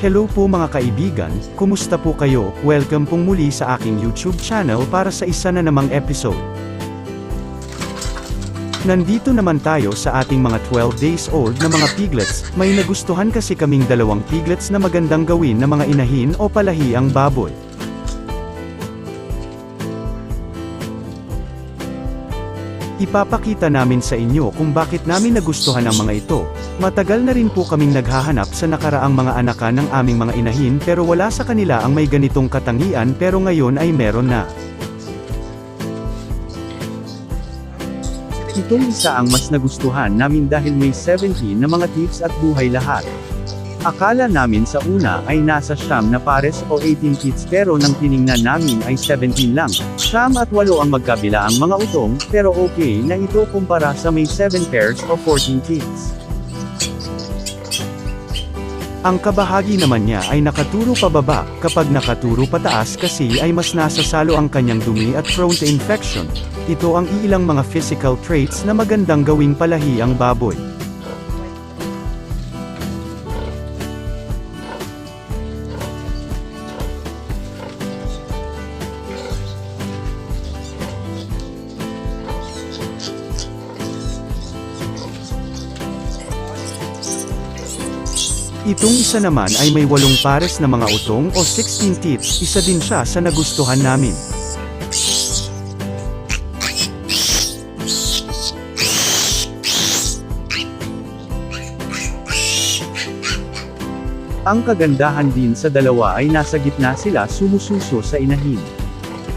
Hello po mga kaibigan, kumusta po kayo? Welcome pong muli sa aking YouTube channel para sa isa na namang episode. Nandito naman tayo sa ating mga 12 days old na mga piglets. May nagustuhan kasi kaming dalawang piglets na magandang gawin na mga inahin o palahiang baboy. Ipapakita namin sa inyo kung bakit namin nagustuhan ang mga ito. Matagal na rin po kaming naghahanap sa nakaraang mga anakan ng aming mga inahin pero wala sa kanila ang may ganitong katangian pero ngayon ay meron na. Itong isa ang mas nagustuhan namin dahil may 17 na mga tips at buhay lahat. Akala namin sa una ay nasa siyam na pares o 18 teats pero nang tiningnan namin ay 17 lang. Siyam at 8 ang magkabila ang mga utong, pero okay na ito kumpara sa may 7 pairs o 14 teats. Ang kabahagi naman niya ay nakaturo pababa, kapag nakaturo pataas kasi ay mas nasasalo ang kanyang dumi at prone to infection. Ito ang ilang mga physical traits na magandang gawing palahi ang baboy. Itong isa naman ay may 8 pares na mga utong o 16 teats, isa din siya sa nagustuhan namin. Ang kagandahan din sa dalawa ay nasa gitna sila sumususo sa inahin.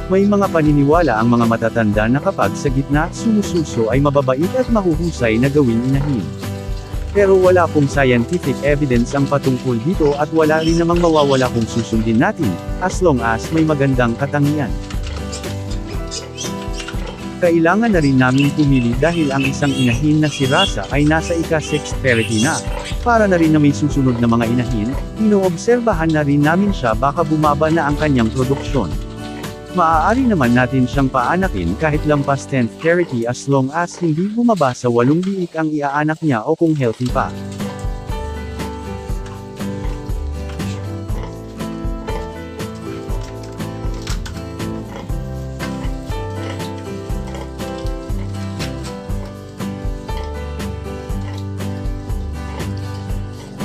May mga paniniwala ang mga matatanda na kapag sa gitna sumususo ay mababait at mahuhusay na gawing inahin. Pero wala pong scientific evidence ang patungkol dito at wala rin namang mawawala kung susundin natin, as long as may magandang katangian. Kailangan na rin namin pumili dahil ang isang inahin na si Rasa ay nasa ika-6th parity na. Para na rin na may susunod na mga inahin, inoobserbahan na rin namin siya baka bumaba na ang kanyang produksyon. Maaari naman natin siyang paanakin kahit lampas 10th parity as long as hindi bumaba sa 8 biik ang iaanak niya o kung healthy pa.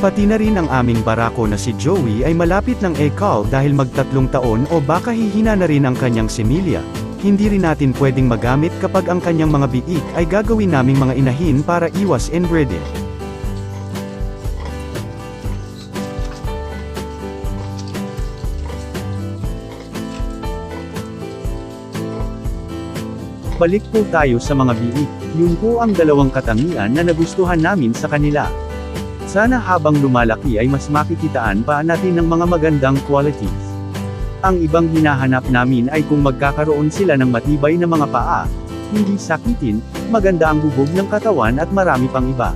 Pati na rin ang aming barako na si Joey ay malapit ng ekal dahil mag-3 taon o baka hihina na rin ang kanyang similya. Hindi rin natin pwedeng magamit kapag ang kanyang mga biik ay gagawin naming mga inahin para iwas inbreeding. Balik po tayo sa mga biik. Yun po ang dalawang katangian na nagustuhan namin sa kanila. Sana habang lumalaki ay mas makikitaan pa natin ng mga magandang qualities. Ang ibang hinahanap namin ay kung magkakaroon sila ng matibay na mga paa, hindi sakitin, maganda ang bubog ng katawan at marami pang iba.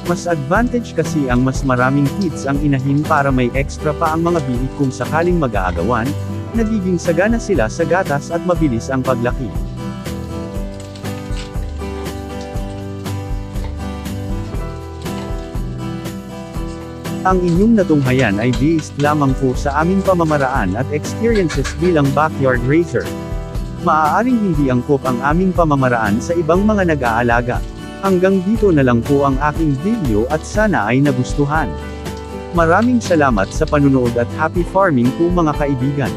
Mas advantage kasi ang mas maraming teats ang inahin para may extra pa ang mga biik kung sakaling mag-aagawan, nagiging sagana sila sa gatas at mabilis ang paglaki. Ang inyong natunghayan ay based lamang po sa aming pamamaraan at experiences bilang backyard raiser. Maaaring hindi angkop ang aming pamamaraan sa ibang mga nag-aalaga. Hanggang dito na lang po ang aking video at sana ay nagustuhan. Maraming salamat sa panunood at happy farming po mga kaibigan.